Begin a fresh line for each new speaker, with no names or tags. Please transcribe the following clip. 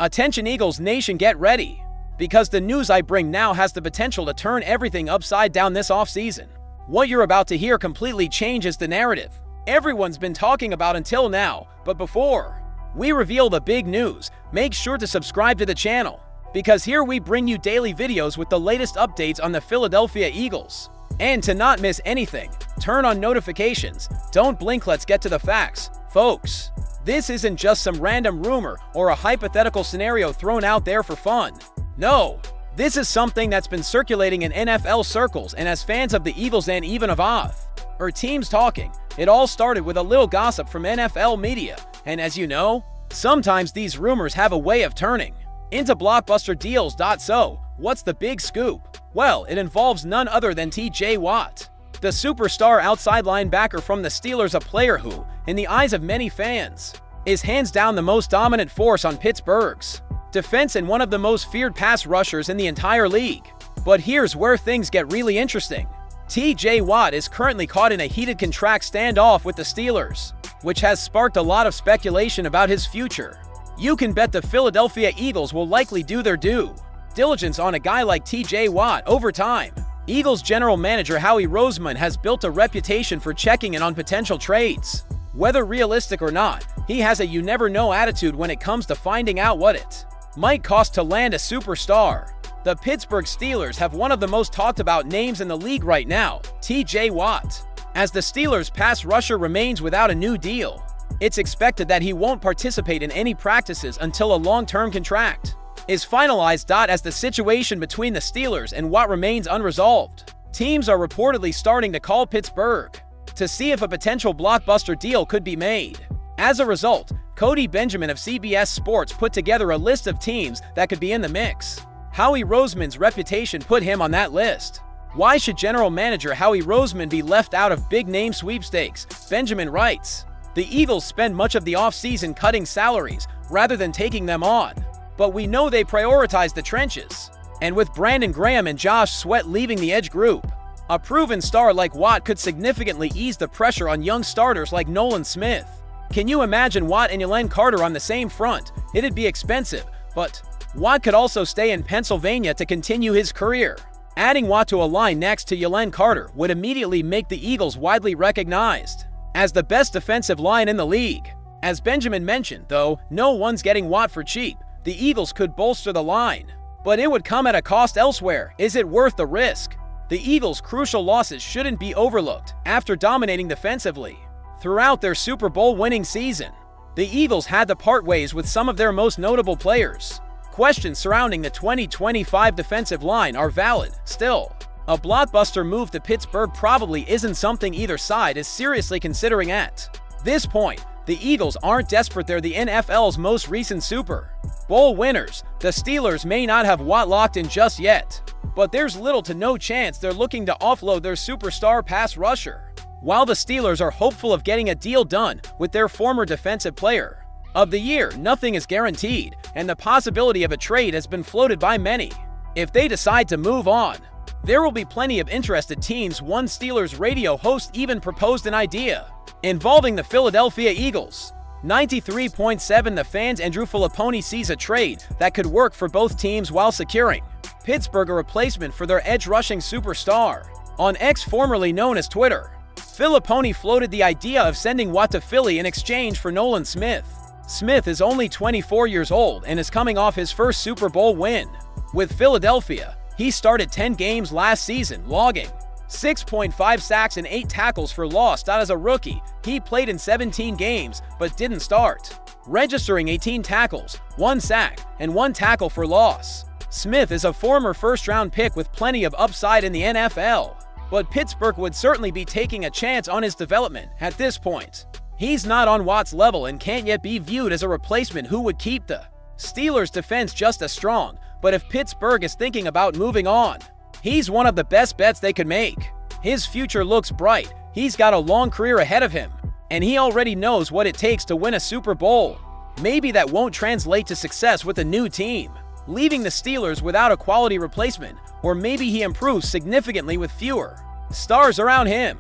Attention Eagles Nation, get ready, because the news I bring now has the potential to turn everything upside down this offseason. What you're about to hear completely changes the narrative everyone's been talking about until now, but before we reveal the big news, make sure to subscribe to the channel, because here we bring you daily videos with the latest updates on the Philadelphia Eagles. And to not miss anything, turn on notifications. Don't blink, let's get to the facts, folks. This isn't just some random rumor or a hypothetical scenario thrown out there for fun. No, this is something that's been circulating in NFL circles and as fans of the Eagles and even of our teams talking. It all started with a little gossip from NFL media, and as you know, sometimes these rumors have a way of turning into blockbuster deals. So, what's the big scoop? Well, it involves none other than TJ Watt, the superstar outside linebacker from the Steelers, a player who, in the eyes of many fans, is hands down the most dominant force on Pittsburgh's defense and one of the most feared pass rushers in the entire league. But here's where things get really interesting. TJ Watt is currently caught in a heated contract standoff with the Steelers, which has sparked a lot of speculation about his future. You can bet the Philadelphia Eagles will likely do their due diligence on a guy like TJ Watt over time. Eagles general manager Howie Roseman has built a reputation for checking in on potential trades. Whether realistic or not, he has a you-never-know attitude when it comes to finding out what it might cost to land a superstar. The Pittsburgh Steelers have one of the most talked about names in the league right now, TJ Watt. As the Steelers' pass rusher remains without a new deal, it's expected that he won't participate in any practices until a long-term contract is finalized. As the situation between the Steelers and Watt remains unresolved, teams are reportedly starting to call Pittsburgh to see if a potential blockbuster deal could be made. As a result, Cody Benjamin of CBS Sports put together a list of teams that could be in the mix. Howie Roseman's reputation put him on that list. Why should general manager Howie Roseman be left out of big-name sweepstakes? Benjamin writes, "The Eagles spend much of the offseason cutting salaries rather than taking them on. But we know they prioritize the trenches. And with Brandon Graham and Josh Sweat leaving the edge group, a proven star like Watt could significantly ease the pressure on young starters like Nolan Smith. Can you imagine Watt and Jalen Carter on the same front? It'd be expensive, but Watt could also stay in Pennsylvania to continue his career. Adding Watt to a line next to Jalen Carter would immediately make the Eagles widely recognized as the best defensive line in the league. As Benjamin mentioned, though, no one's getting Watt for cheap. The Eagles could bolster the line, but it would come at a cost elsewhere. Is it worth the risk? The Eagles' crucial losses shouldn't be overlooked. After dominating defensively throughout their Super Bowl winning season, the Eagles had to part ways with some of their most notable players. Questions surrounding the 2025 defensive line are valid. Still, a blockbuster move to Pittsburgh probably isn't something either side is seriously considering at this point. The Eagles aren't desperate. They're the NFL's most recent Super Bowl winners. The Steelers may not have Watt locked in just yet, but there's little to no chance they're looking to offload their superstar pass rusher. While the Steelers are hopeful of getting a deal done with their former defensive player of the year, nothing is guaranteed, and the possibility of a trade has been floated by many. If they decide to move on, there will be plenty of interested teams. One Steelers radio host even proposed an idea involving the Philadelphia Eagles. 93.7 The Fan's Andrew Filipponi sees a trade that could work for both teams while securing Pittsburgh a replacement for their edge rushing superstar. On X, formerly known as Twitter, Filipponi floated the idea of sending Watt to Philly in exchange for Nolan Smith. Smith is only 24 years old and is coming off his first Super Bowl win with Philadelphia. He started 10 games last season, logging 6.5 sacks and 8 tackles for loss. As a rookie, he played in 17 games but didn't start, registering 18 tackles, 1 sack, and 1 tackle for loss. Smith is a former first-round pick with plenty of upside in the NFL, but Pittsburgh would certainly be taking a chance on his development at this point. He's not on Watt's level and can't yet be viewed as a replacement who would keep the Steelers' defense just as strong, but if Pittsburgh is thinking about moving on, he's one of the best bets they could make. His future looks bright. He's got a long career ahead of him, and he already knows what it takes to win a Super Bowl. Maybe that won't translate to success with a new team, leaving the Steelers without a quality replacement, or maybe he improves significantly with fewer stars around him.